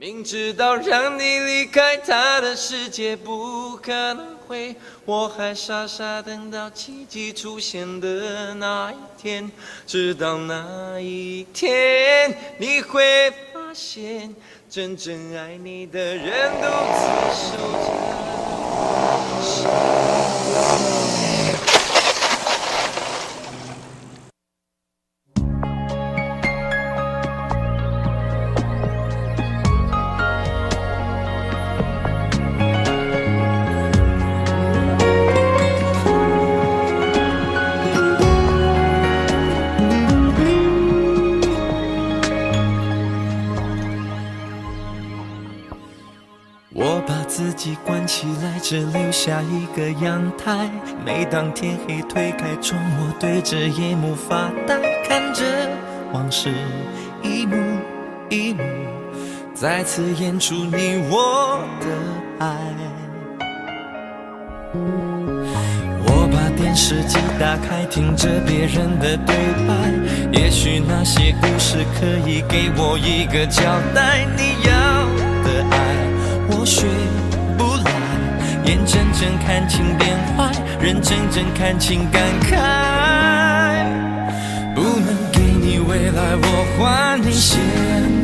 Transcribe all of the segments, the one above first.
明知道让你离开他的世界不可能会，我还傻傻等到奇迹出现的那一天。直到那一天，你会发现，真正爱你的人独自守着。我把自己关起来，只留下一个阳台。每当天黑推开窗，我对着夜幕发呆，看着往事一幕一幕再次演出你我的爱。我把电视机打开，听着别人的对白，也许那些故事可以给我一个交代。你要的爱我学不来，眼睁睁看情变坏，人睁睁看情感慨。不能给你未来，我还你现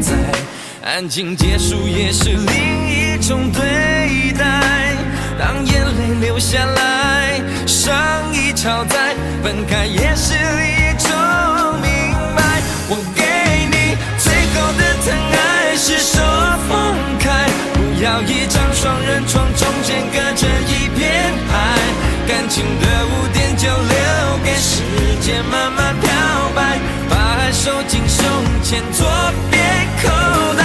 在。安静结束也是另一种对待。当眼泪流下来，伤已超载，分开也是一种明白。我给你最后的疼爱是手放开，不要一张双人床，中间隔着一片海。感情的污点就留给时间慢慢漂白，把爱收进胸前左边口袋。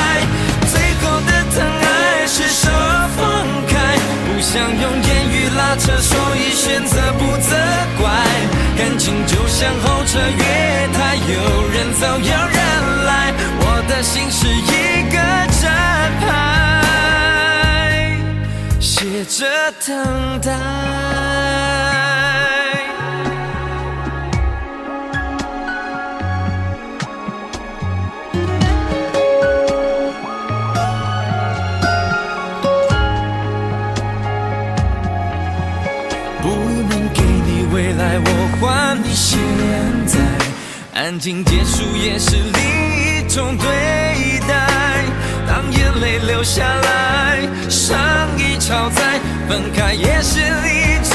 最后的疼爱是手放开，不想用言语拉扯，所以选择不责怪。感情就像候车月台，有人走有人来，我的心是一个站牌，写着等待。不能给你未来，我还你现在。安静结束也是另一种对待。当眼泪流下来，伤已超载，分开也是一种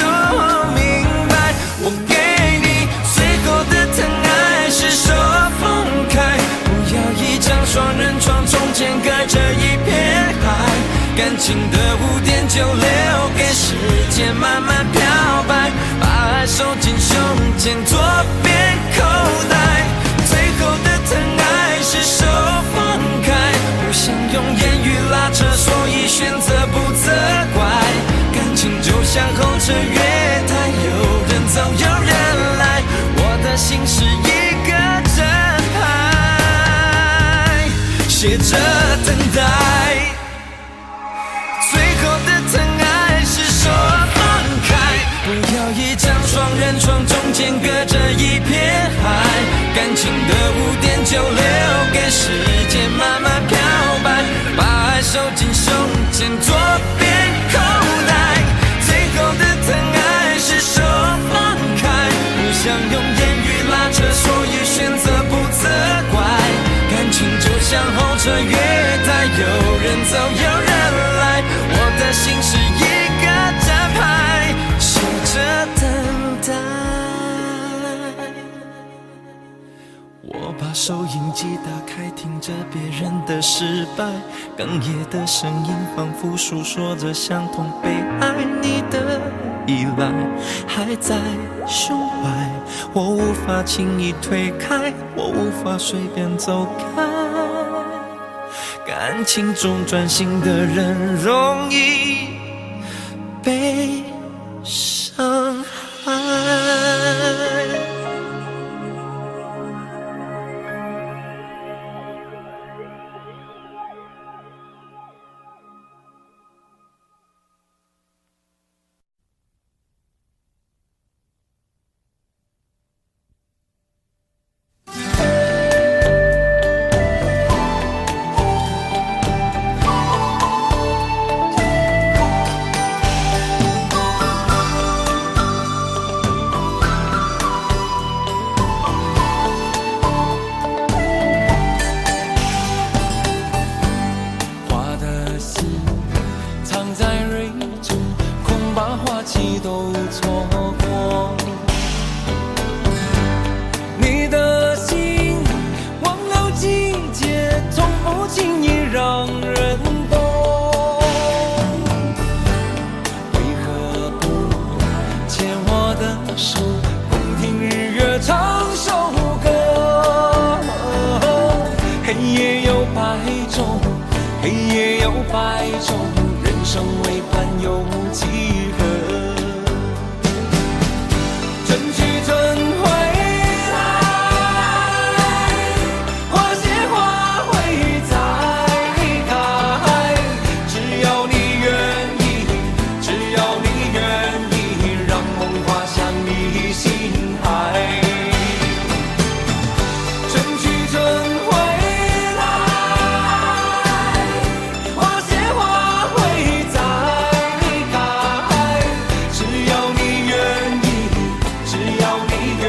明白。我给你最后的疼爱是手放开，不要一张双人床，中间隔着一片海。感情的污点就留给时间慢慢漂白，把爱收进胸前左边口袋。最后的疼爱是手放开，不想用言语拉扯，所以选择不责怪。感情就像候车月台，有人走有人来，我的心是一个站牌，写着等待。最后的疼爱是手放开，不要一张双人床，中间隔着一片海。感情的污点就留给时间慢慢漂白，把爱收进胸前左边口袋。最后的疼爱是手放开，不想用言语拉扯，所以选择不责怪。感情就像候车月台，有人走有人来，我的心是一个站牌，写着等待。我把收音机打开，听着别人的失败，哽咽的声音仿佛诉说着相同被爱。你的依赖还在胸怀，我无法轻易推开，我无法随便走开。感情中专心的人容易被伤害。也有百种，人生为盼有几何？春去春回来，花谢花会再开。只要你愿意，只要你愿意，让梦滑向你心海。春去春回来，花谢花会再开。只要你愿意，只要你愿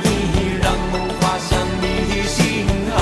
意，让梦滑向你心海。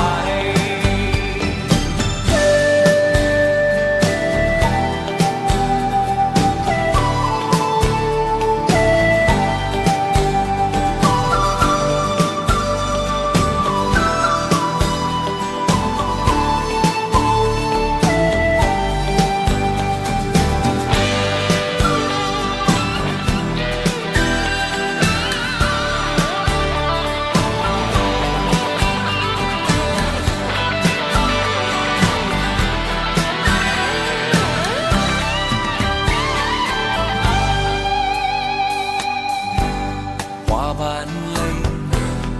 花瓣泪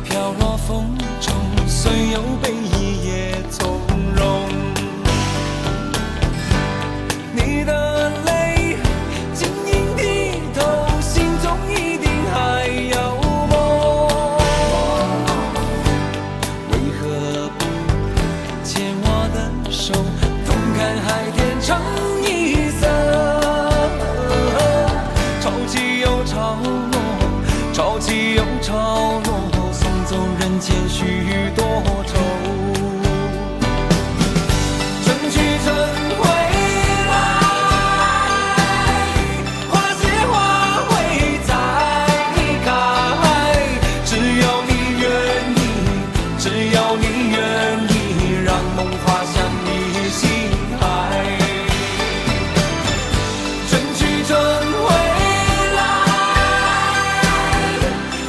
飘落风中，虽有悲意也从容。你的泪晶莹剔透，心中一定还有梦。为何不牵我的手，同看海天成一色？潮起又潮落，潮起又潮落，送走人间许多愁。春去春回来，花谢花会再开。只要你愿意，只要你愿意，让梦滑向你心海。春去春回来，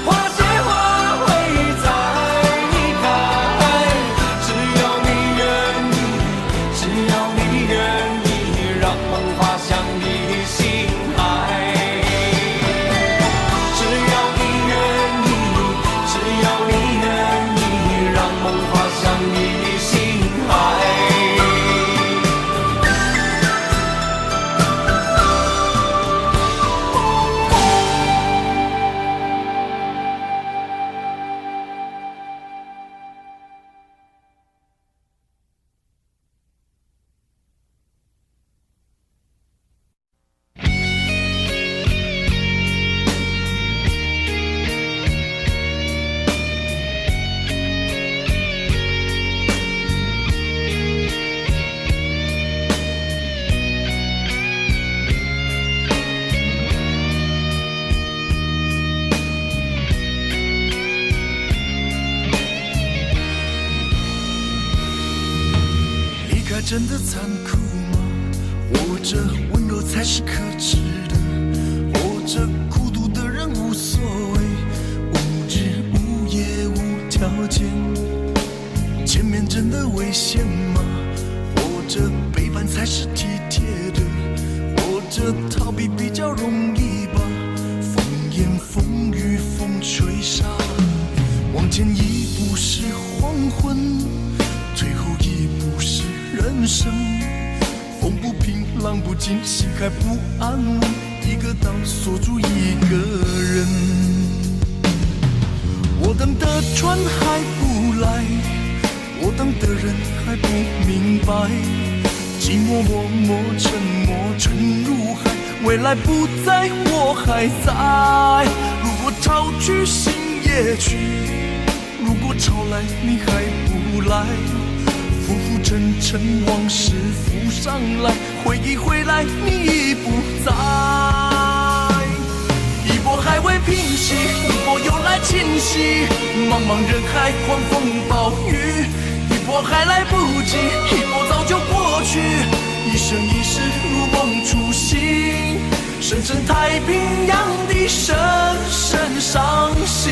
花谢花会再开。只要你愿意，只要你愿意，让梦滑向你心海。只要你愿意，只要你愿意，让梦滑向你心海。离开真的残酷吗？或者温柔才是可耻的？或者孤独的人无所谓，无日无夜无条件？见面真的危险吗？或者背叛才是体贴的？或者逃避比较容易吧？风言风语风吹沙，往前一步是黄昏，退后一步是人生。风不平，浪不静，心还不安稳，一个岛锁住一个人。我等的船还不来，我等的人还不明白，寂寞默默沉没沉入海，未来不在我还在。如果潮去心也去，如果潮来你还不来，浮浮沉沉往事浮上来，回忆回来你已不在。一波还未平息，一波又来侵袭，茫茫人海狂风暴雨，一波还来不及，一波早就过去，一生一世如梦初醒，深深太平洋的深深伤心。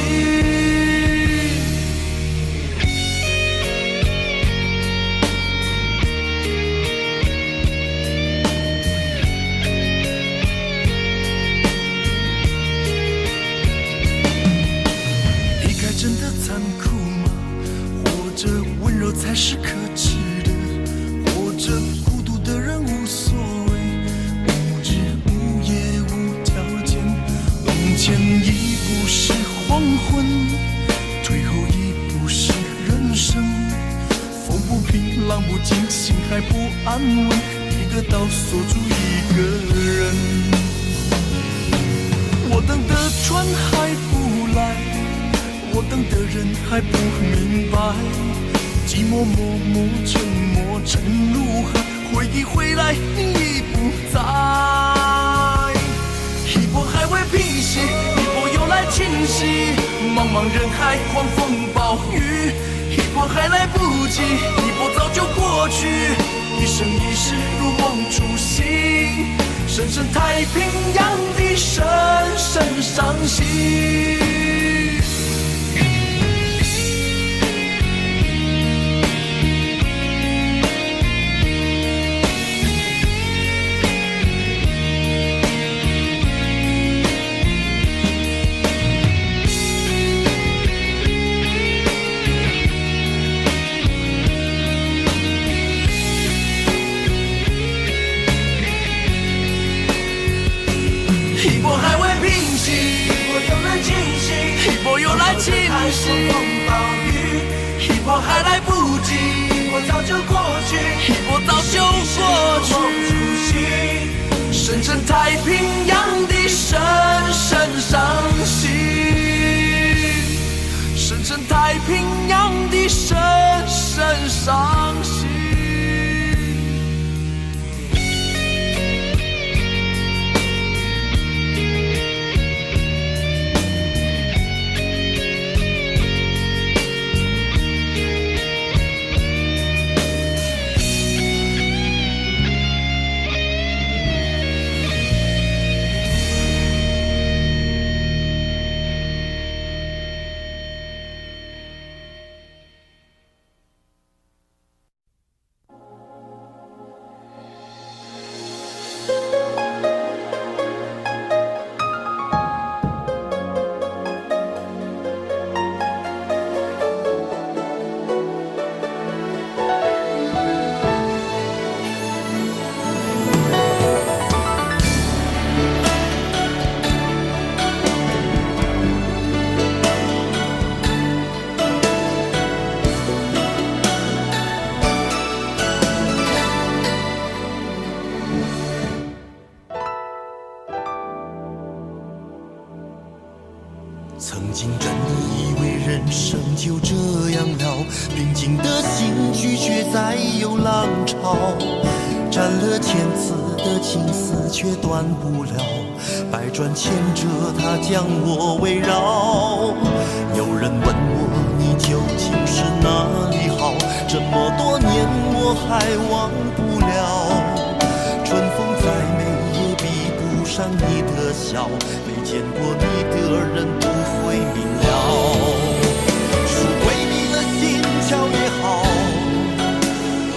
慰，一个岛锁住一个人。我等的船还不来，我等的人还不明白，寂寞默默沉默沉入海，回忆回来你已不在。一波还未平息，一波又来侵袭，茫茫人海狂风暴雨，一波还来不及，一波早就过去，一生一世如梦初醒，深深太平洋的深深伤心。一波还未平息，一波又来侵袭，一波又来侵袭，狂风暴雨，一波还来不及，一波早就过去，一波早就过去，深深太平洋的深深伤心，深深太平洋的深深伤心。曾经真的以为人生就这样了，平静的心拒绝再有浪潮，斩了千次的情丝却断不了，百转千折它将我围绕。有人问我你究竟是哪里好，这么多年我还忘不了，春风再美也比不上你的笑，没见过你的人不会明了。是鬼迷了心窍也好，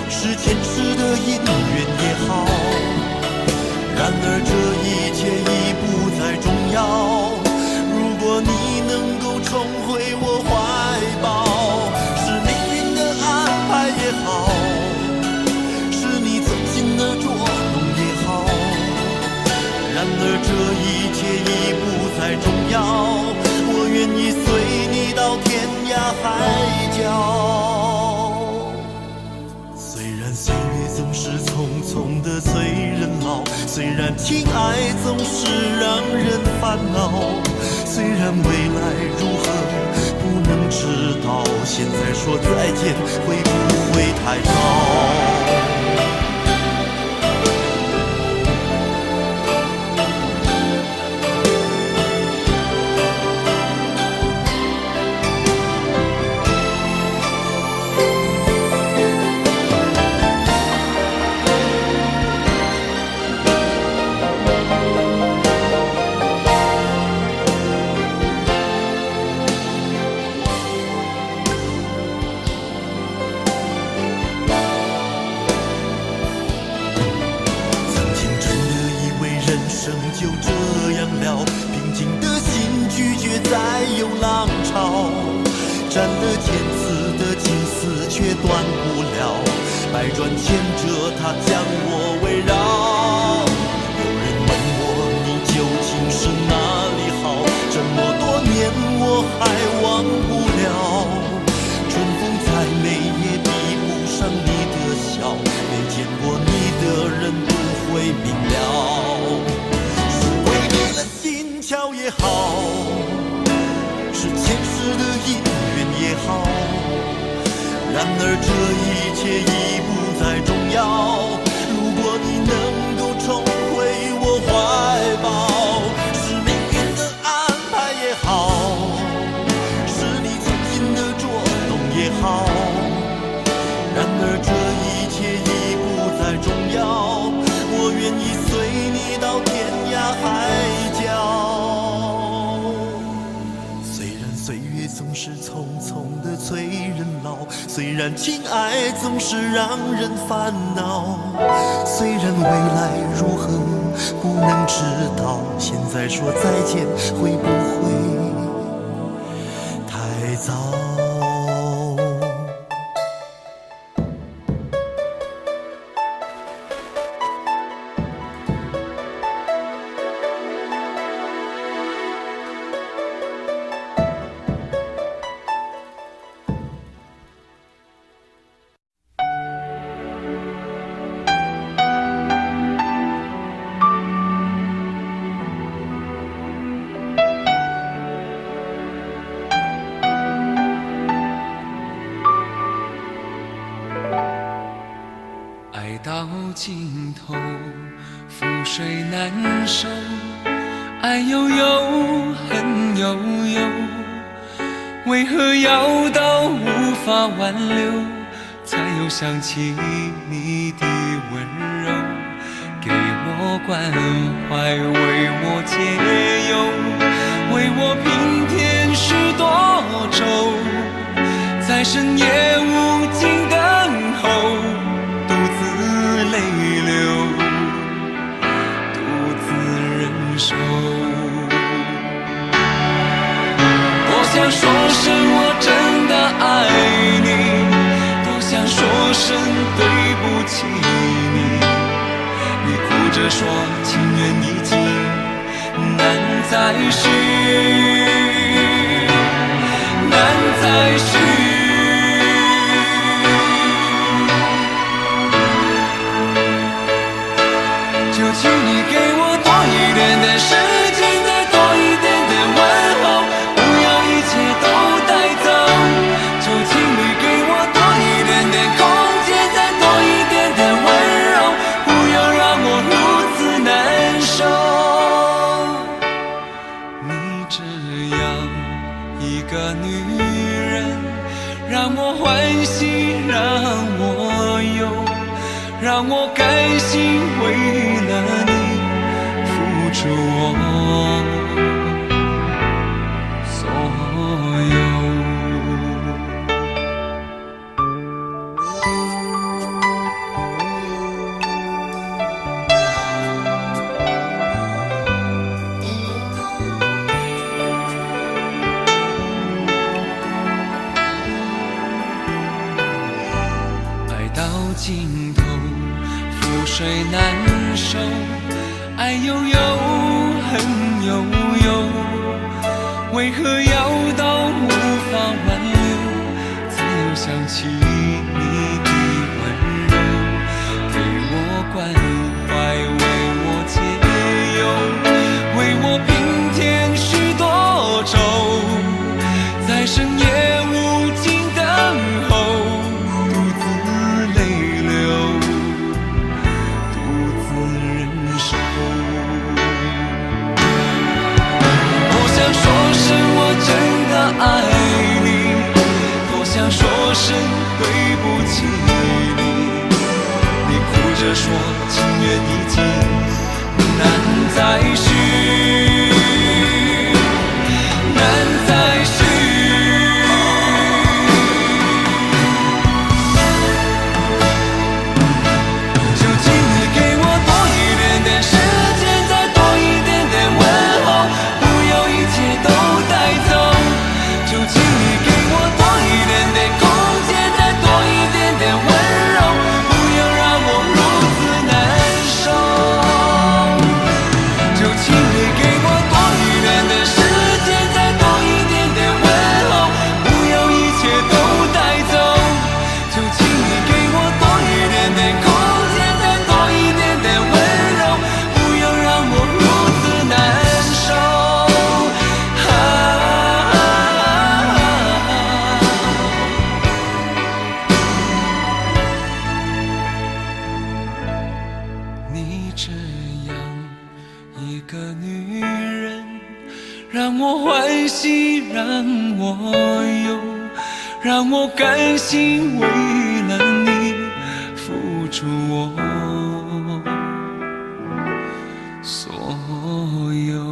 是前世的因缘也好，然而这一切已不再重要。如果你能够重回我怀抱，是命运的安排也好，是你存心的捉弄也好，然而这一切已不再重要。我愿意随你到天涯海角。虽然岁月总是匆匆的催人老，虽然情爱总是让人烦恼，虽然未来如何不能知道，现在说再见会不会太早？就这样了，平静的心拒绝再有浪潮，斩了千次的情丝却断不了，百转千折它将我围绕。有人问我你究竟是哪里好，这么多年我还忘不了，春风再美也比不上你的笑，没见过你然而这一切已不再重要。如果你能够重回我怀抱，是命运的安排也好，是你存心的捉弄也好。然而这一切已不再重要，我愿意随你到天涯海角。虽然岁月总是匆匆的催人老，虽然情爱总是让人烦恼，虽然未来如何不能知道，现在说再见会不会太早？爱到尽头，覆水难收，爱悠悠，恨悠悠，为何要到无法挽留，才又想起你的温柔，给我关怀，为我解忧，为我平添许多愁，在深夜无尽等候，独自泪流，独自忍受。多想说声我真的爱你，多想说声对不起你，你哭着说情缘已尽，难再续，难再续。就请你给我多一点点时间，再多一点点问候，不要一切都带走。就请你给我多一点点空间，再多一点点温柔，不要让我如此难受。你这样一个女人，让我欢喜，让我忧，让我甘心为了你付出我所有。爱到尽头，覆水难收，爱悠悠，恨悠悠，为何要到无法挽留，才又想起你的温柔，给我关怀，为我解忧，为我平添许多愁，在深夜无尽等候，独自泪流，独自忍受。多想说声我真的爱你，多想说声对不起你，你哭着说情缘已尽，难再续，难再续。就请你给我多一点点时间，再多一点点问候，不要一切都带走。就请你给我多一点点空间，再多一点点温柔，不要让我如此难受。就请这样一个女人，让我欢喜，让我忧，让我甘心为了你付出我所有。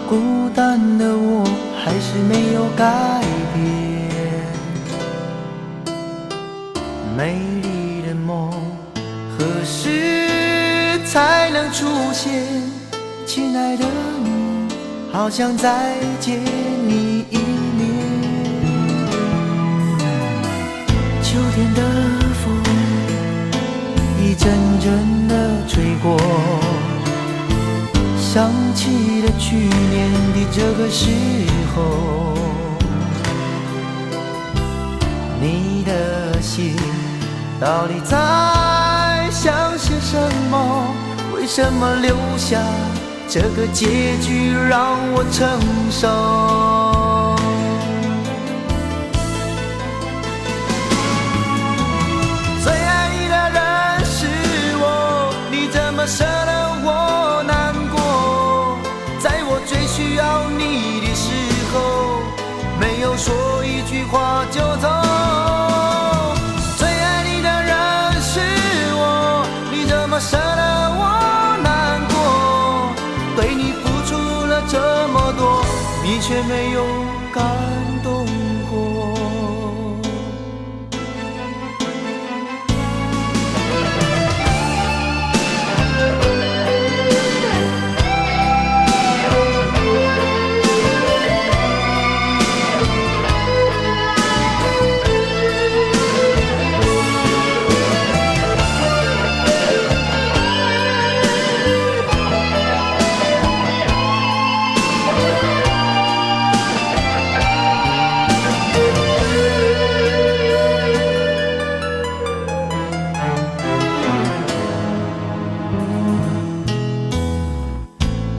孤单的我还是没有改变，美丽的梦何时才能出现？亲爱的你，好想再见你一面。秋天的风一阵阵地吹过，想起了去年的这个时候，你的心到底在想些什么？为什么留下这个结局让我承受？最爱你的人是我，你怎么舍得我难过？在我最需要你的时候，没有说一句话就走。最爱你的人是我，你怎么舍得我难过？对你付出了这么多，你却没有感动过。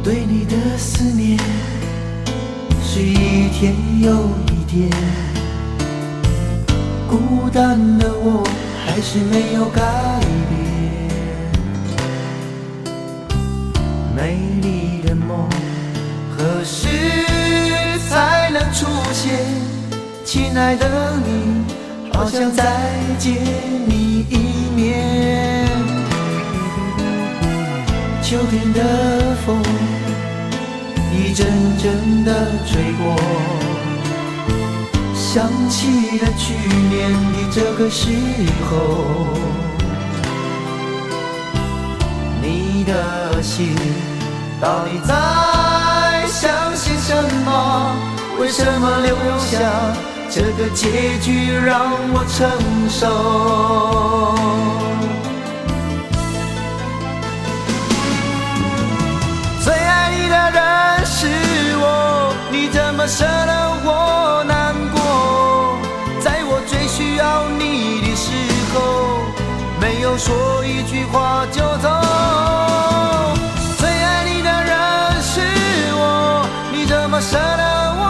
对你的思念是一天又一天，孤单的我还是没有改变。美丽的梦何时才能出现？亲爱的你，好想再见你一面。秋天的风一阵阵地吹过，想起了去年的这个时候，你的心到底在想些什么？为什么留下这个结局让我承受？最爱你的人是我，你怎么舍得我难过？在我最需要你的时候，没有说一句话就走。最爱你的人是我，你怎么舍得我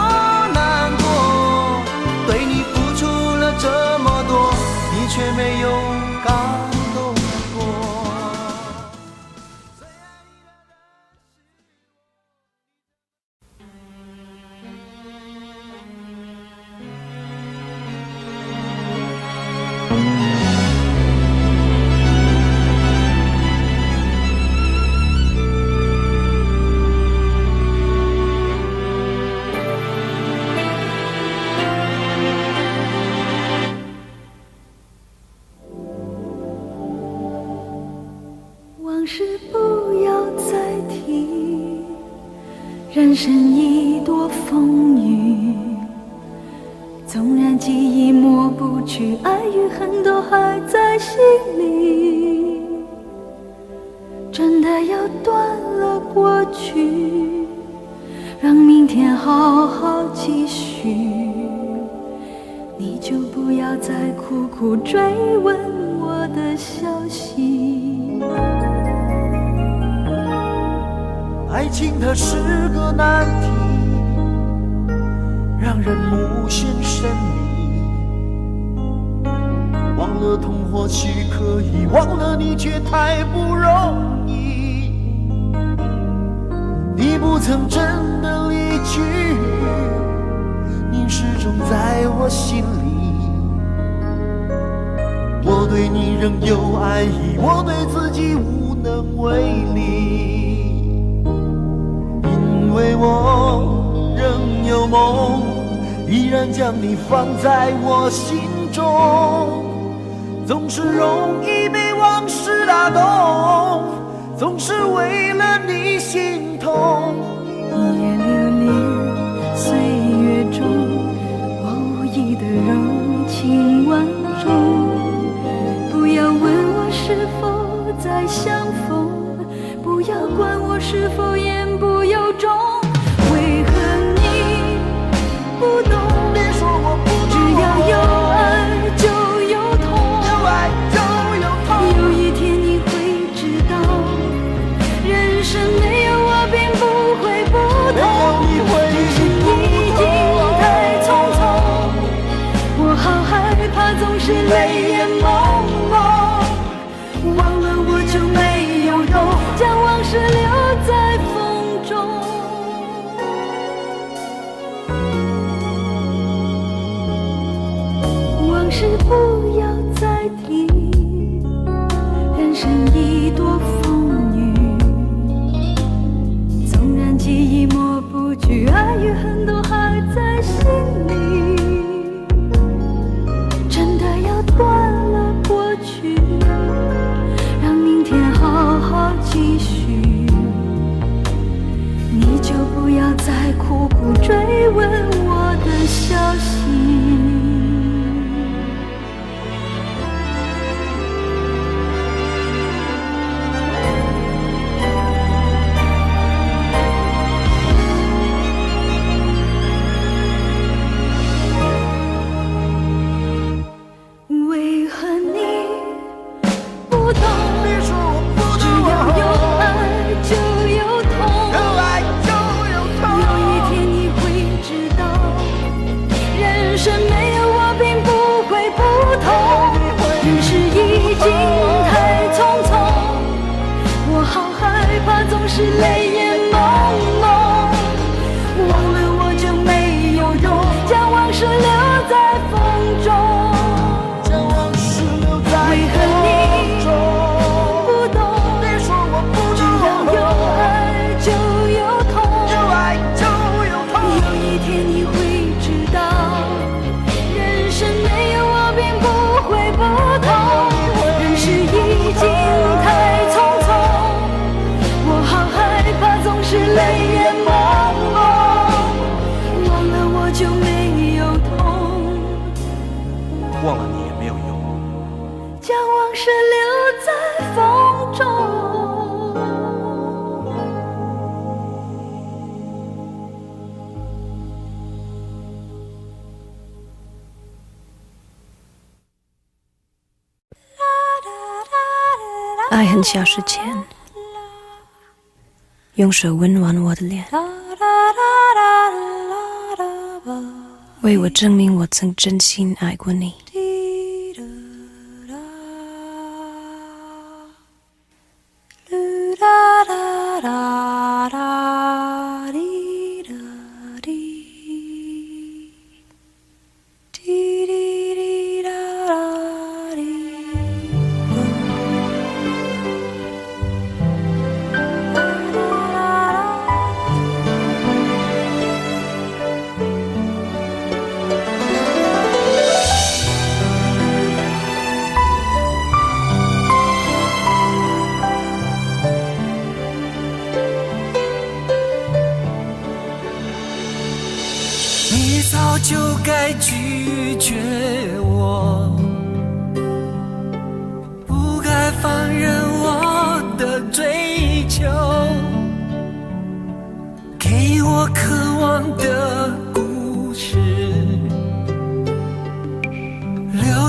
难过？对你付出了这么多，你却没有感动过。往事不要再提，人生已多风雨。纵然记忆抹不去，爱与恨都还在心里。真的要断了过去，让明天好好继续。你就不要再苦苦追问我的消息。爱情它是个难题，让人无限神秘。忘了痛或许可以，忘了你却太不容易。你不曾真的离去，你始终在我心里。我对你仍有爱意，我对自己无能为力。因为我仍有梦，依然将你放在我心中。总是容易被往事打动，总是为了你心痛。一夜流连岁月中，我无意的柔情万种。不要问我是否再相逢，不要管我是否言不由衷。为何你不懂？别说我不懂，只要有爱就有痛，有爱就有痛。有一天你会知道，人生没有我并不会不同。人生已经太匆匆，我好害怕总是泪眼朦胧。忘了我就没有用，将往事留在风中。往事不要再提，人生已多风雨。纵然记忆抹不去，爱与恨都还在心里。真的要断了过去，让明天好好继续。你就不要再苦苦追问我的消息。为何你不懂？别说我不只懂，要有爱就有痛。有爱就有痛。有一天你会知道，人生没有我并不会不同。人世已经太匆匆，我好害怕总是泪眼朦胧。忘了我就没有用，将往事留在风中。将往事留在为何你风中。不懂？别说我不只懂，要有爱就有痛。有爱就有痛。有一天你会知道，人生没有我并不会不同。人世已经太匆匆，我好害怕总是泪眼朦胧。忘了我就没有痛，忘了你也没有用。将往事留在风中。爱很消失前，用手温暖我的脸，为我证明我曾真心爱过你。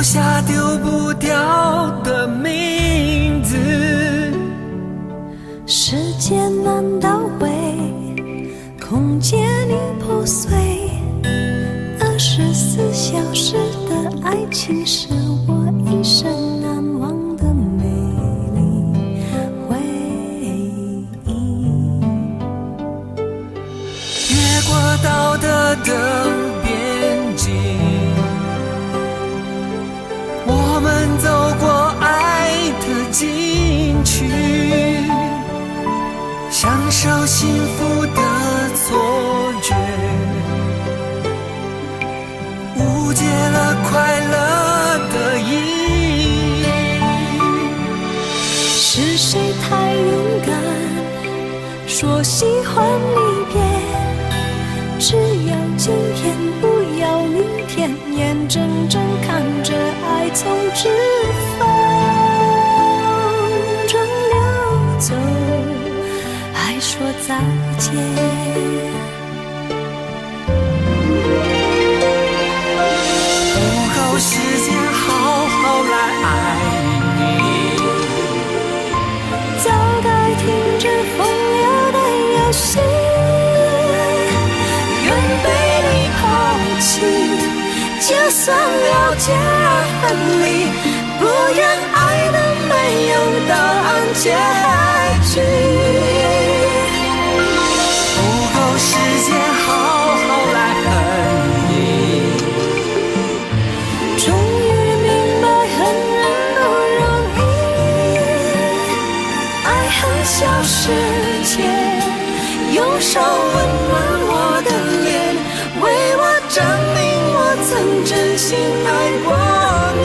留下丢不掉的名字。时间难倒回，空间已破碎。24小时的爱情是我一生难忘的美丽回忆。越过道德的边境，我们走过爱的禁区，享受幸福的错觉，误解了快乐的意义。是谁太勇敢，说喜欢离别？只要今天，不要明天，眼睁睁看着爱从指缝中流走，还说再见。不够时间好好来爱你，早该停止风流的游戏，愿被你抛弃，就算了解而分离，不愿爱的没有答案结局。不够时间好好来恨你，终于明白恨人不容易，爱恨消失前，用手温暖我的脸，为我证明我曾真心爱过你。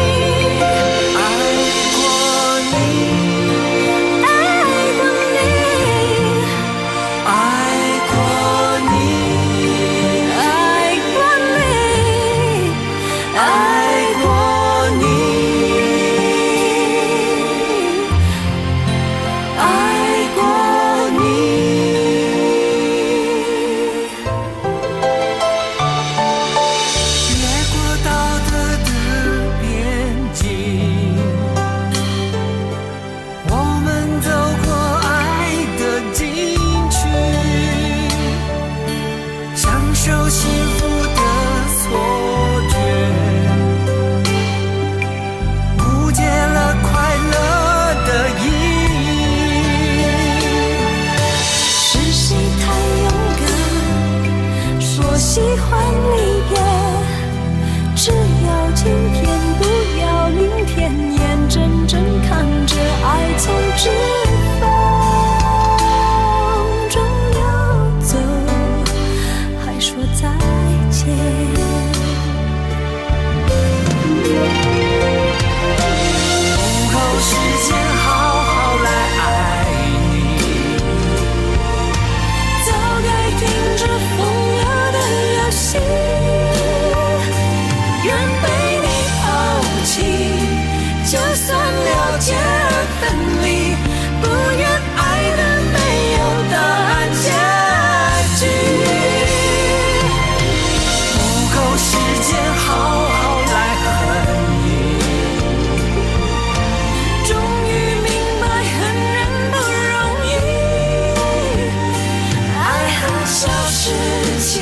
喜欢离别，只要今天，不要明天，眼睁睁看着爱从指缝中流走，还说再见。不够时间好好来爱你，早该停止风流的游戏，愿被你抛弃，就算了解而分离，不愿爱的没有答案结局。不够时间好好来恨你，终于明白恨人不容易，爱恨消失前，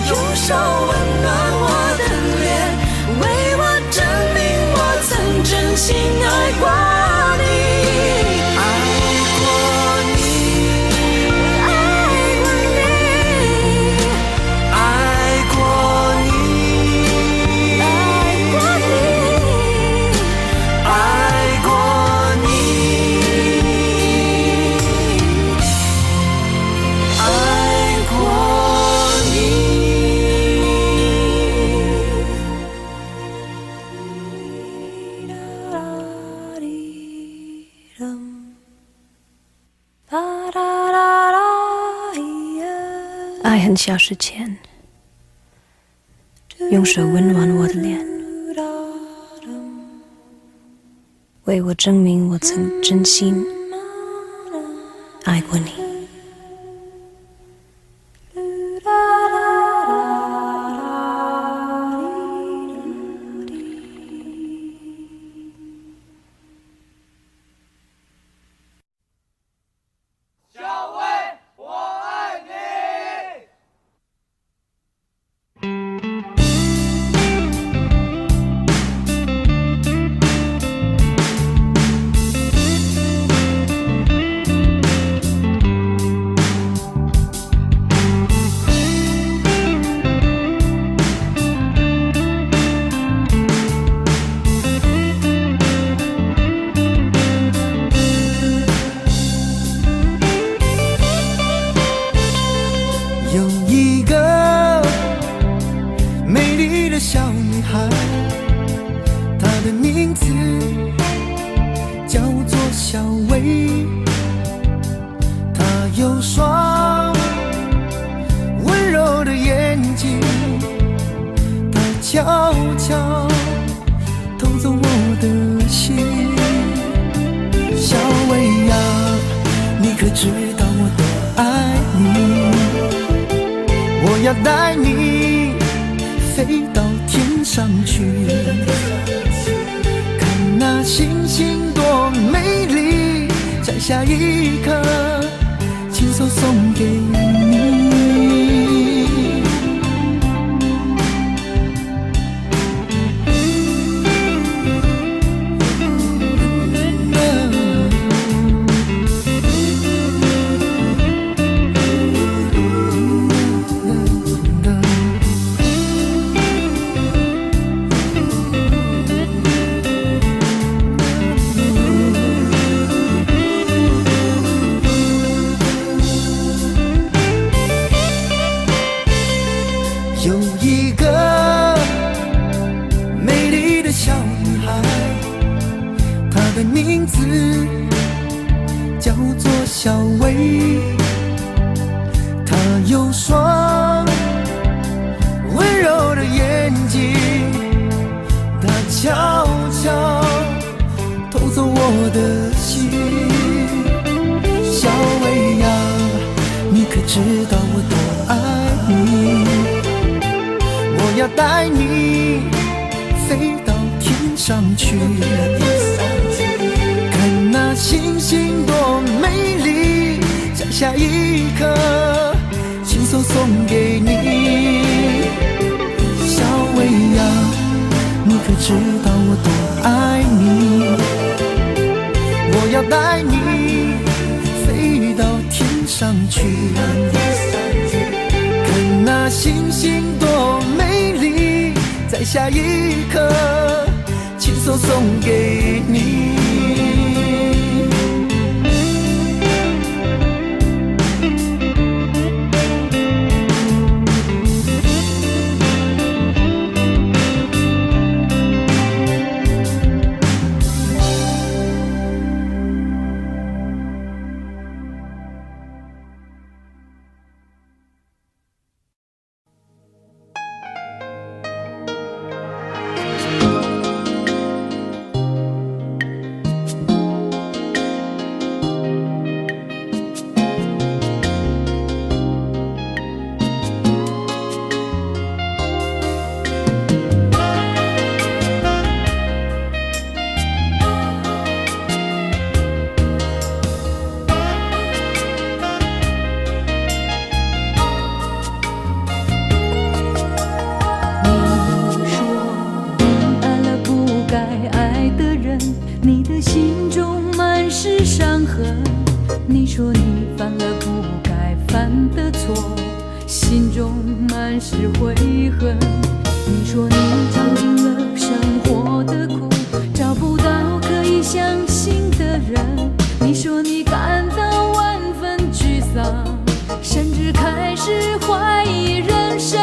用手温暖我的脸，为我证明我曾真心爱过你。爱恨消失前，用手温暖我的脸，为我证明我曾真心爱过你。名字叫做小薇，她有双温柔的眼睛，她悄悄偷走我的心。小薇呀，你可知道我多爱你？我要带你飞到天上去，看那星星多美丽，摘下一颗亲手送给你。有一个美丽的小女孩，她的名字叫做小薇，她有双温柔的眼睛，她悄悄偷走我的心。小薇呀，你可知道我多爱你？我要带你飞到天上去，看那星星多美丽，摘下一颗亲手送给你。小薇呀，你可知道我多爱你？我要带你飞到天上去，看那星星多美丽，摘下一颗亲手送给你。你说你犯了不该犯的错，心中满是悔恨。你说你尝尽了生活的苦，找不到可以相信的人。你说你感到万分沮丧，甚至开始怀疑人生。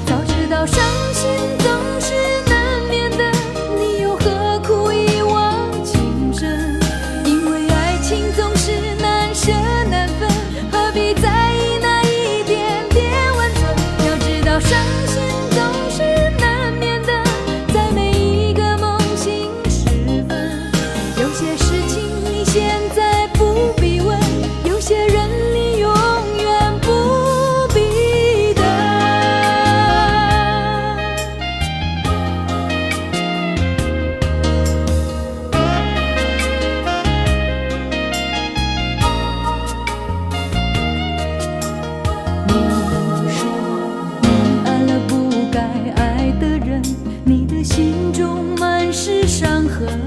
早知道伤心总是难免的，你又何苦一往情深？因为爱情总是难舍难分，何必在意那一点点温存？要知道伤心总是难免的，在每一个梦醒时分。有些事情你现在不必问，有些人你永远不必等。你说你爱了不该爱的人，你的心中满是伤痕。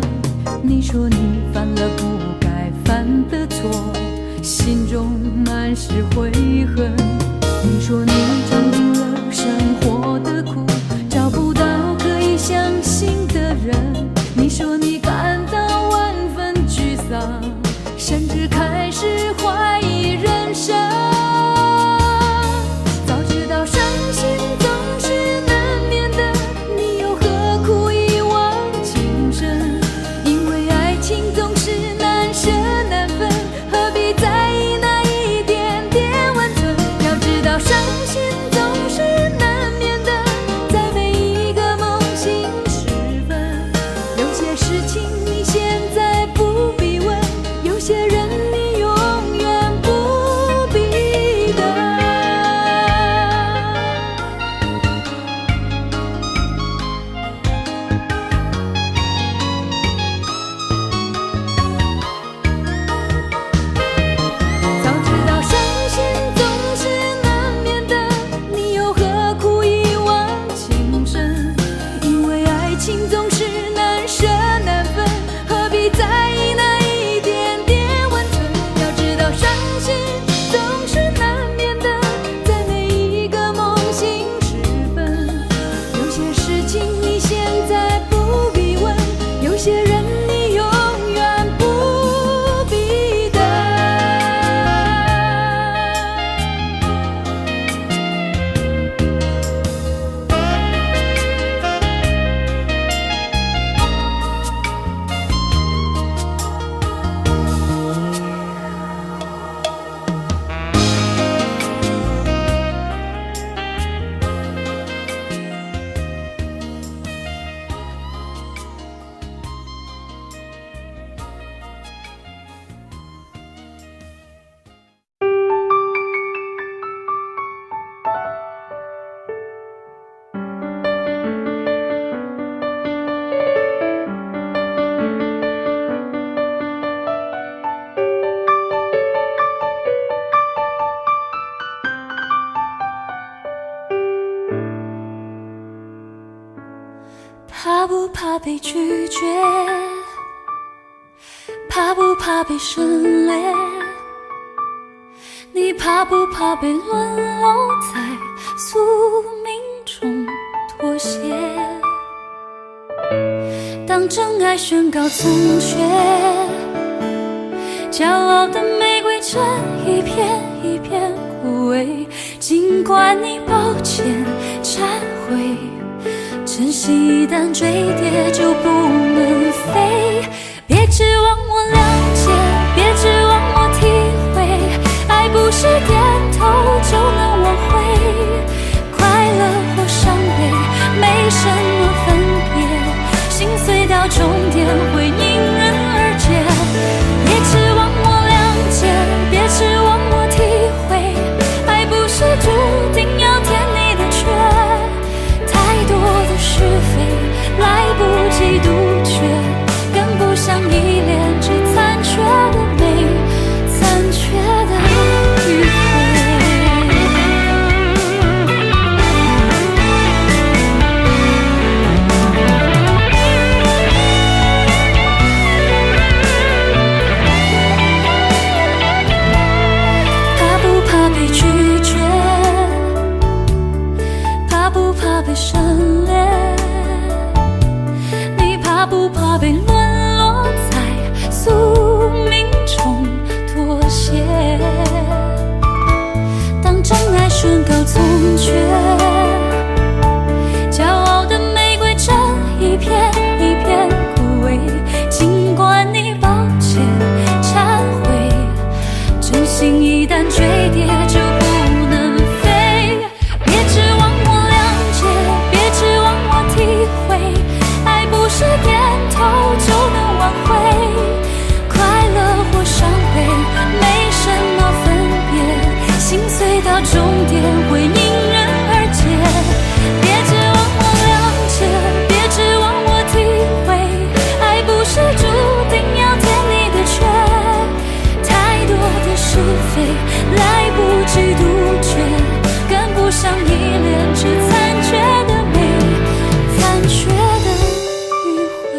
你说你犯了不该犯的错，心中满是悔恨。你说你尝尽了生活的苦，找不到可以相信的人。你说你感到万分沮丧，甚至开始怀疑人生。早知道伤心总是难免的，你又何苦一怕不怕被拒绝？怕不怕被省略？你怕不怕被沦落在宿命中妥协？当真爱宣告从缺，骄傲的玫瑰正一片一片枯萎。尽管你抱歉忏悔，真心一旦坠跌就不能飞。别指望我了解，别指望我体会，爱不是点头就能挽回。快乐或伤悲没什么分别，心碎到终点会因人而解。别指望我了解，别指望我体会，爱不是注定要填你的缺。太多的是非来不及杜绝，跟不上依恋只残缺的美，残缺的迂回。怕不怕被拒绝？怕不怕被省略？你怕不怕被沦落在宿命中妥协？当真爱宣告从缺，骄傲的玫瑰正一片一片枯萎。尽管你抱歉忏悔，真心一旦坠跌就不能飞。别指望我了解，别指望我体会，爱不是点头就能挽回。快乐或伤悲没什么分别，心碎到终点会因人而解。别指望我了解，别指望我体会，爱不是注定要填你的缺。太多的是非来不及杜绝，跟不上依恋只残缺的美，残缺的迂回。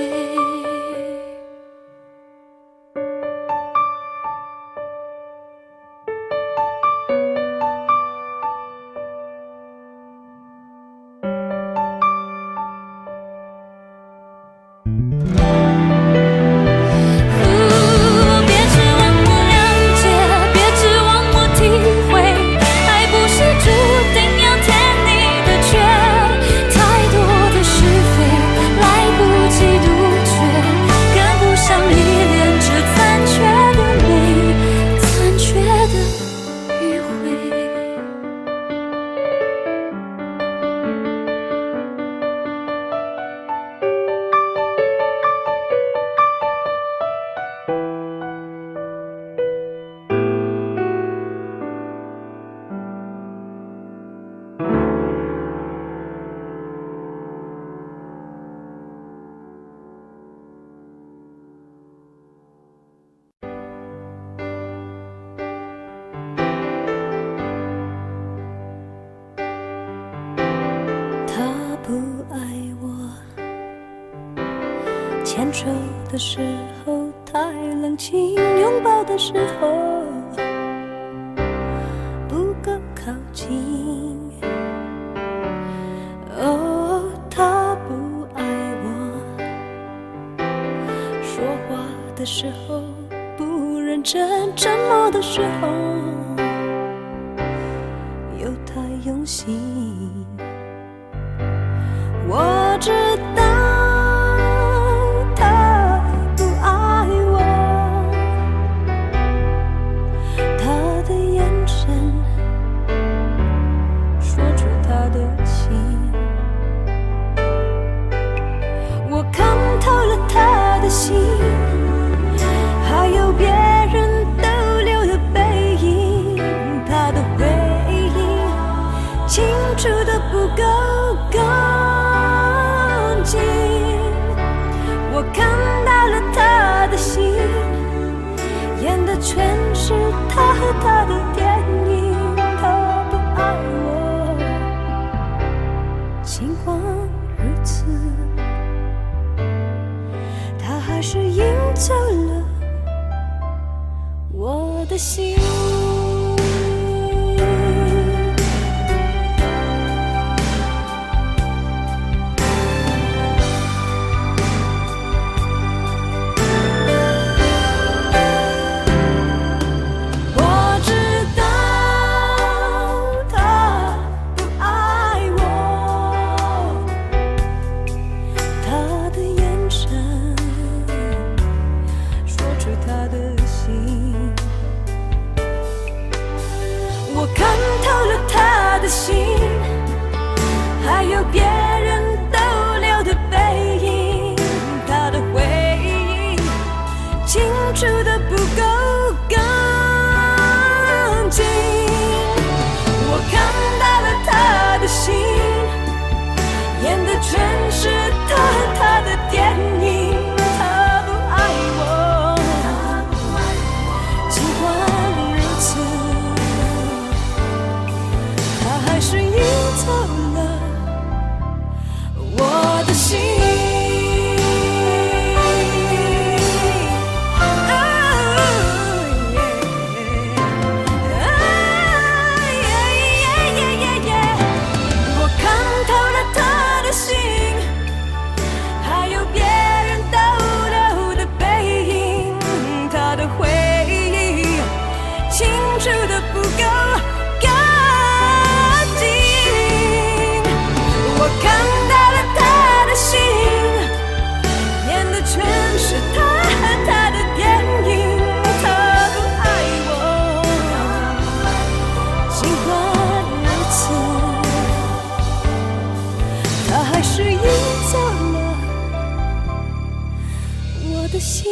别指望我了解，别指望我体会，爱不是注定要填你的缺。太多的是非来不及杜绝，跟不上依恋这残缺的美，残缺的迂回。他不爱我，牵手的时候太冷清，拥抱的时候不够靠近。哦，他不爱我，说话的时候不认真，沉默的时候又太用心。我知道他不爱我，他的眼神说出他的情，我看透了他的心，还有别人逗留的背影，他的回应清楚的不够干净。我看到了他的心，演的全是他和他的电影。他不爱我，尽管如此。是赢走了我的心。我看透了他的心，还有别人逗留的背影，他的回忆清楚的不够干净。我看到了他的心，演的全是他的电影。他不爱我，尽管如此，还是赢走了我的心。我看透了他的心，还有别人逗留的背影，他的回忆清楚的不够干净。我看到了他的心，演的全是他的电影。他不爱我，尽管如此，他还是赢走了我的心。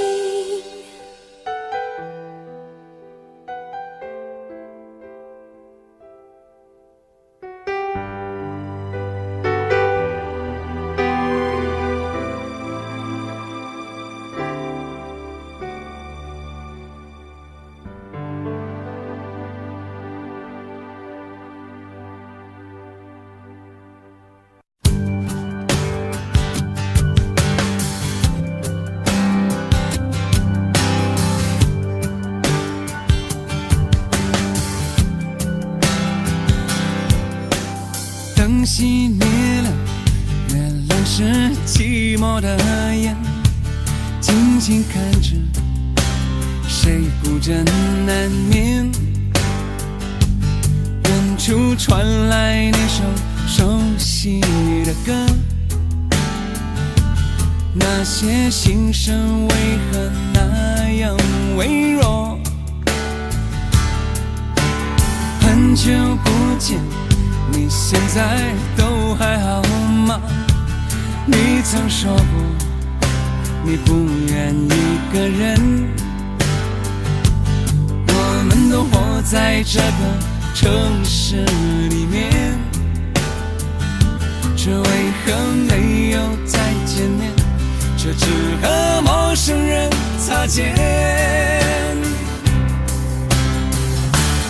灯熄灭了，月亮是寂寞的眼，静静看着谁孤枕难眠。远处传来那首熟悉的歌，那些心声为何那样微弱？很久不见，你现在都还好吗？你曾说过你不愿一个人，我们都活在这个城市里面，这为何没有再见面？这只和陌生人擦肩。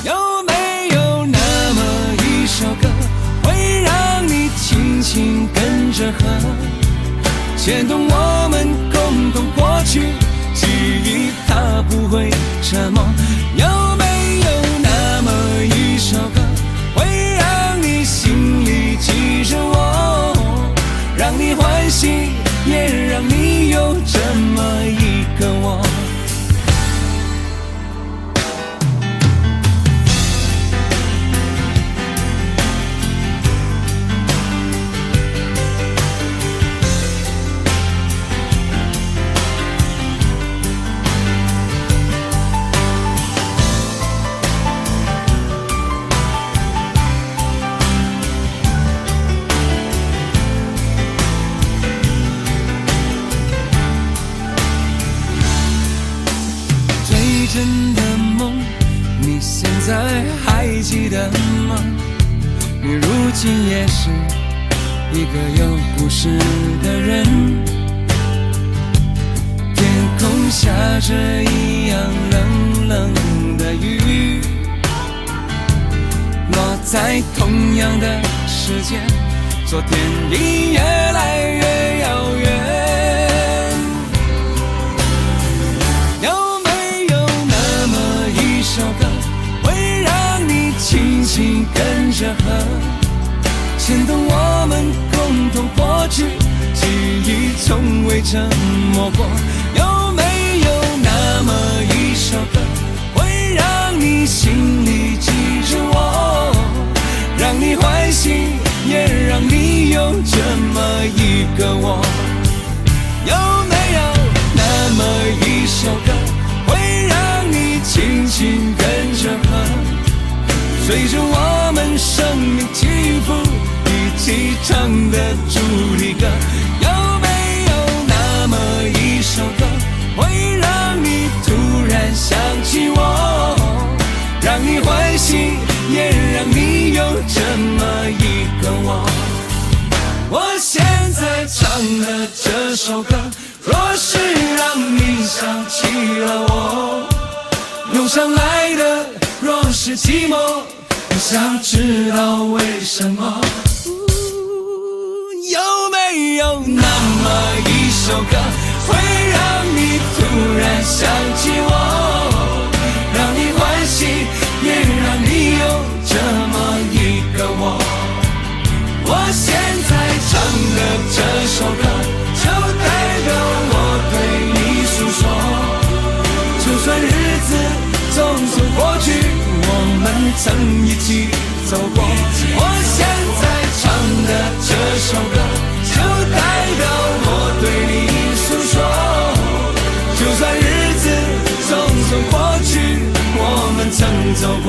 有没有那么一首歌，会让你轻轻跟着和，牵动我们共同过去记忆，它不会沉默。有没有那么一首歌，会让你心里记着我，让你欢喜，也让你有这么一个我。真的梦，你现在还记得吗？你如今也是一个有故事的人，天空下着一样冷冷的雨，落在同样的时间，昨天已越来越遥远。未沉默过？有没有那么一首歌，会让你心里记住我，让你欢喜，也让你有这么一个我？有没有那么一首歌，会让你轻轻跟着和，随着我们生命起伏一起唱的主题歌？有没有那么一首歌，会让你突然想起我，让你欢喜，也让你有这么一个我？我现在唱的这首歌，若是让你想起了我，涌上来的若是寂寞，想知道为什么？有没有那么一首歌，会让你突然想起我，让你欢喜，也让你有这么一个我？我现在唱的这首歌，就代表我对你诉说。就算日子匆匆过去，我们曾一起走过。我现在唱的这首歌，就代表我对你诉说。就算日子匆匆过去，我们曾走过。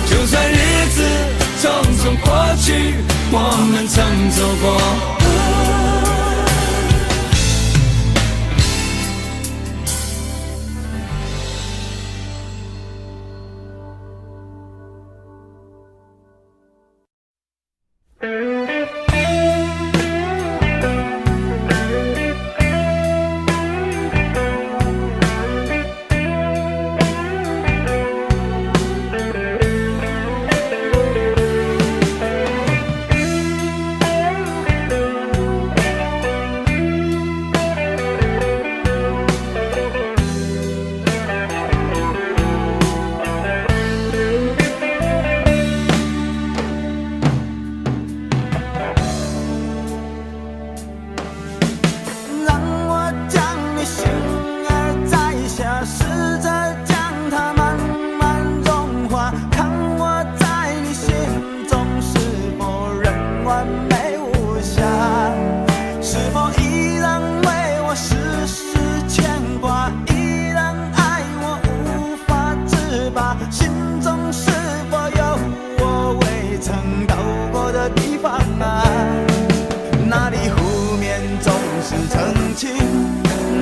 就算日子匆匆过去，我们曾走过。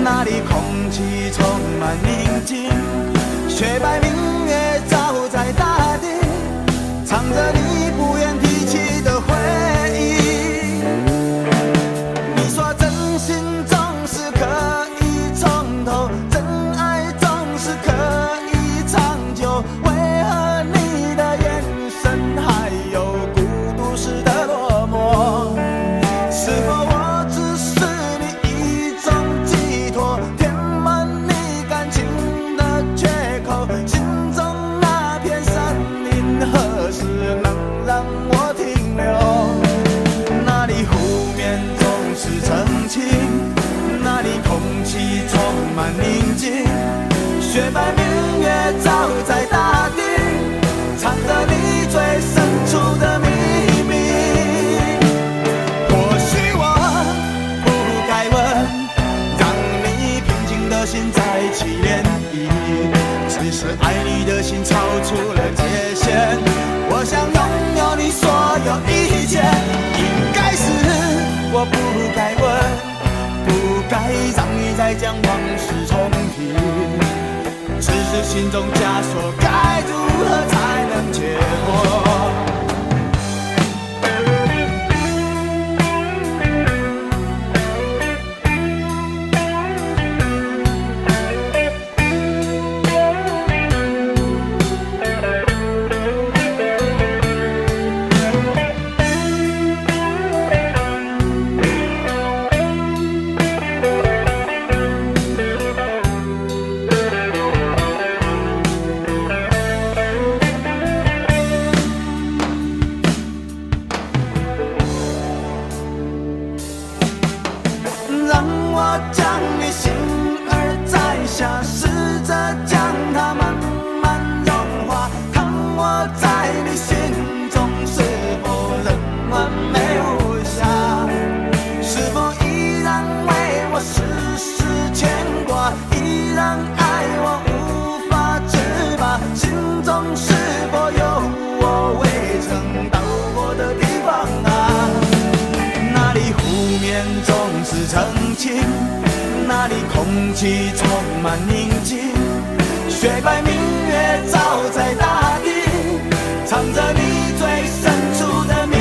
那里空气充满宁静，雪白明月照在大地，唱着你不愿提起的回忆。你说真心总是可以从头，真爱总是可以长久，为何你的眼神还有孤独时的落寞？是否我只是你一种寄托，填满你感情的缺口？心中那片森林何时能让我停留？那里湖面总是澄清，那里空气充满宁静，雪白明月照在大地，藏着你最深处的秘密。或许我不该问，让你平静的心再起涟漪，只是爱你的心超出了界限。我想拥有你所有一切，应该是我不该问，不该让你再将往事重提，只是心中枷锁该如何才能解脱？下，试着将它慢慢融化，看我在你心中是否仍完美无瑕，是否依然为我时时牵挂，依然爱我无法自拔，心中是否有我未曾到过的地方啊？那里湖面总是澄清，那里空气充满宁静，雪白明月照在大地，藏着你最深处的秘密。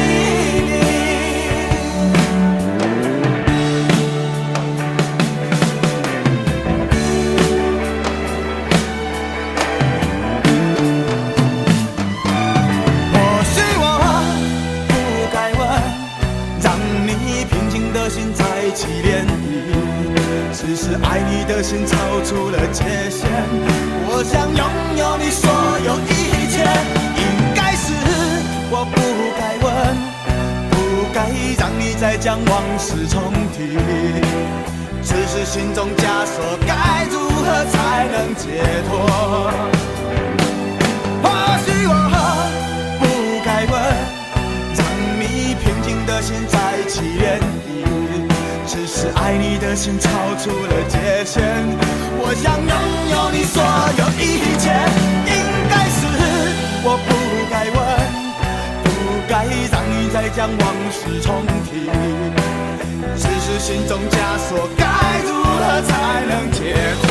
或许我不该问，让你平静的心再起涟漪，只是爱你的心超出了界限，我想拥有你所有一切，应该是我不该问，不该让你再将往事重提，只是心中枷锁该如何才能解脱？或许我不该问，让你平静的心再起涟漪，只是爱你的心超出了界限，我想拥有你所有一切，应该是我不该问，不该让你再将往事重提，只是心中枷锁该如何才能解脱？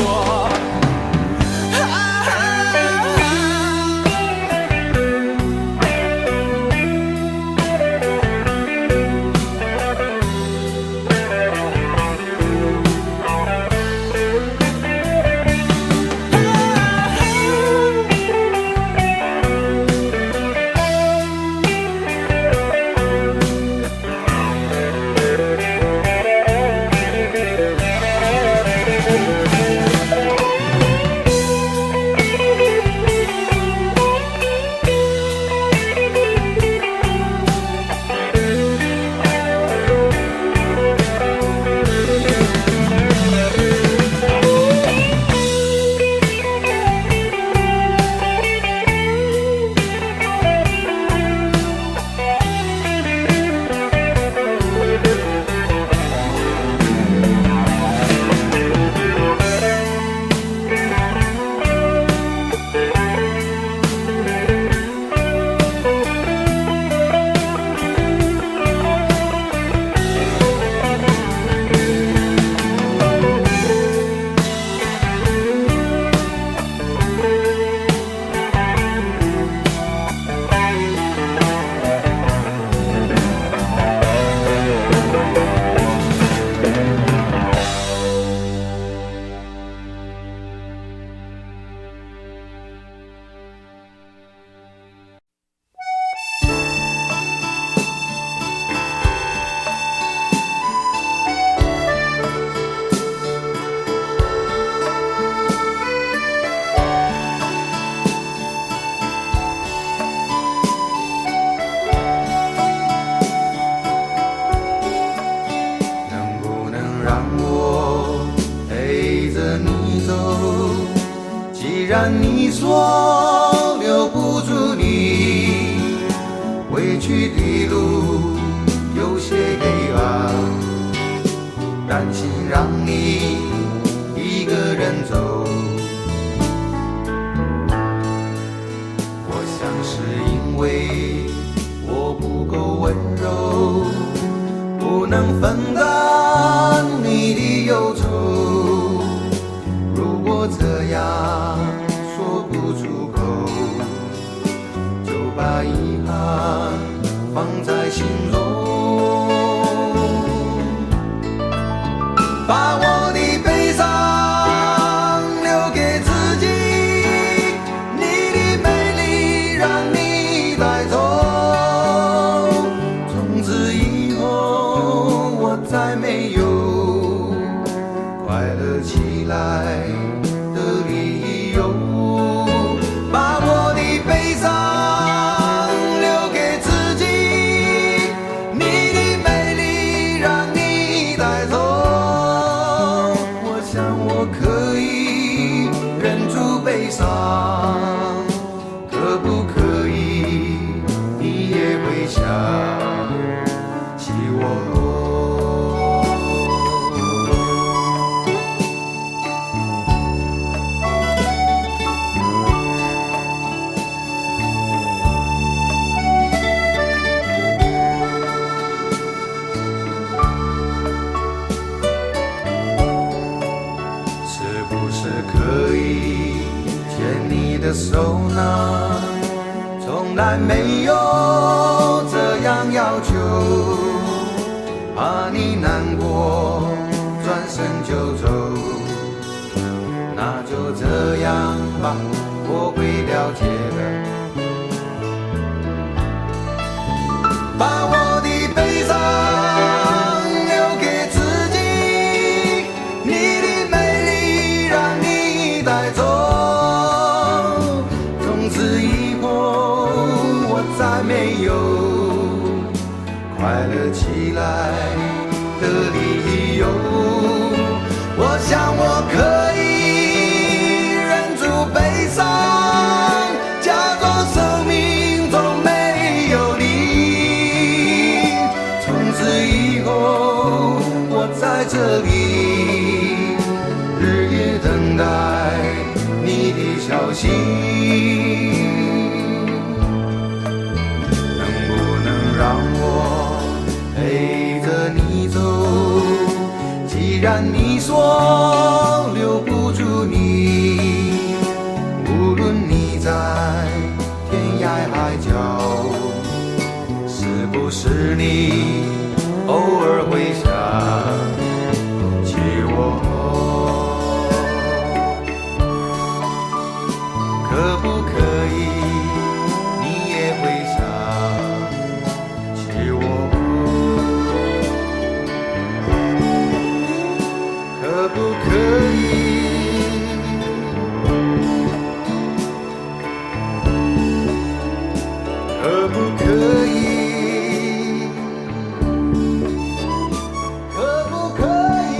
既然你说留不住你，回去的路有些黑暗，担心让你一个人走。我想是因为我不够温柔，不能分担你的忧愁。如果这样说不出口，就把遗憾放在心中，把我的悲伤留给自己，你的美丽让你带走。从此以后我再没有快乐起来的理由，把我的悲伤留给自己，你的美丽让你带走。我想我可以你的手呢？从来没有这样要求，怕你难过，转身就走。那就这样吧，我会了解的。把我的悲伤留给自己，你的美丽让你带走。从此以后，我再没有快乐起来的理由。我想我可以忍住悲伤，假装生命中没有你。从此以后，我在这里日夜等待你的消息。能不能让我陪着你走？既然你说留不住你，无论你在天涯海角，是不是你偶尔会想起我？可不可以你也会想起我？可不可以？可不可以？可不可以？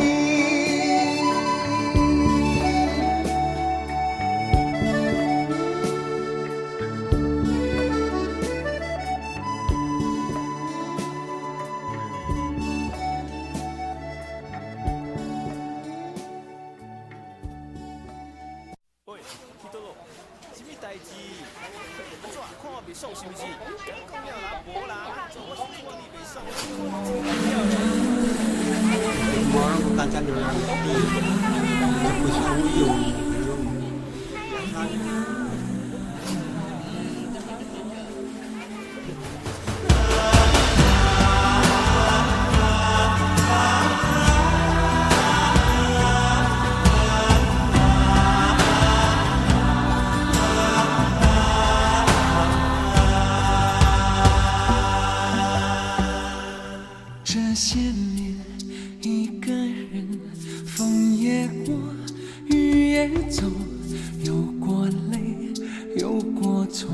喂，去倒落？什么代志？安怎看我袂爽是不是？讲了啦，无啦，做我是看你袂爽。我刚才那样的，不像我有。这些年一个人，风也过，雨也走，有过泪，有过错，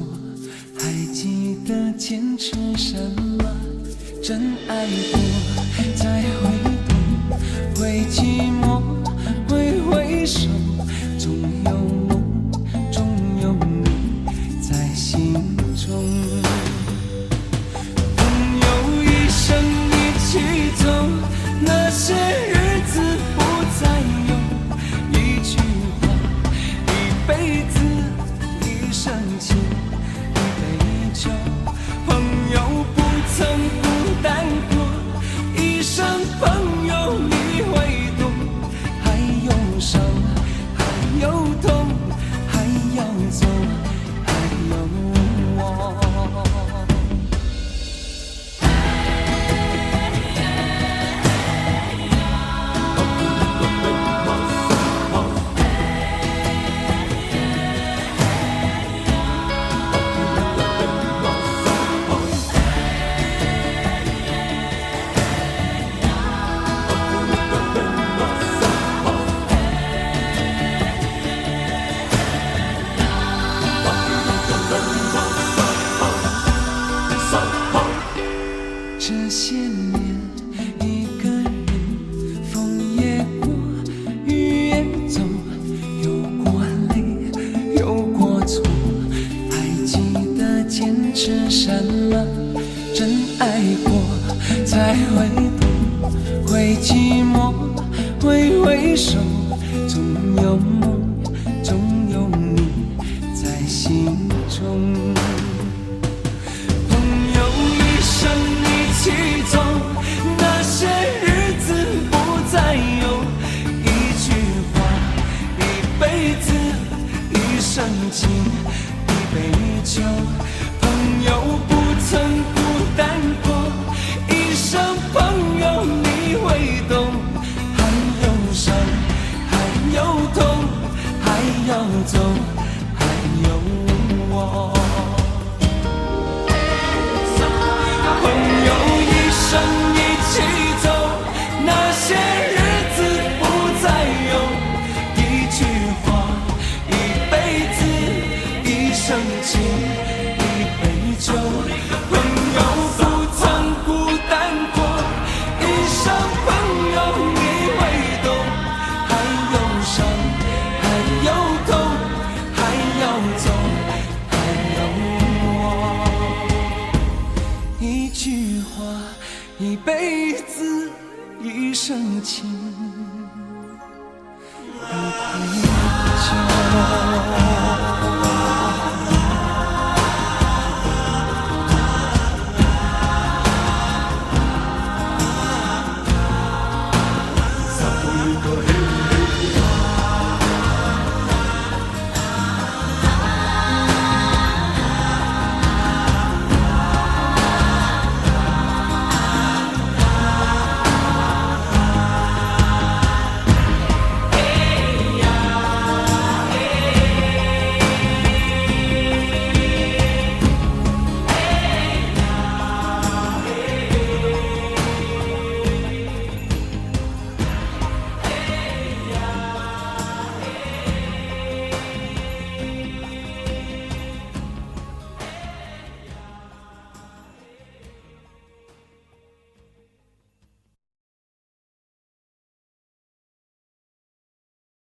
还记得坚持什么？真爱过，再回头，会寂寞，会回首，总有梦，总有你在心中。那些日子不再有，一句话，一辈子，一生情，一杯酒。朋友不曾孤单过，一生朋友你会懂。还有伤，还有痛，还要走，还有我。这些年一个人，风也过，雨也走，有过泪，有过错，还记得坚持什么？真爱过，才会懂，会寂寞，会回首，总有梦，总有你在心中。一起走，那些日子不再有，一句话，一辈子，一生情。久，朋友不曾孤单过，一声朋友你会懂，还有伤，还有痛，还要走，还有我。朋友一生一起走，那些日子不再有，一句话，一辈子，一生情，一杯酒。朋友不曾孤单过，一生朋友你会懂，还有伤，还有痛，还要走，还有我。一句话，一辈子，一生情。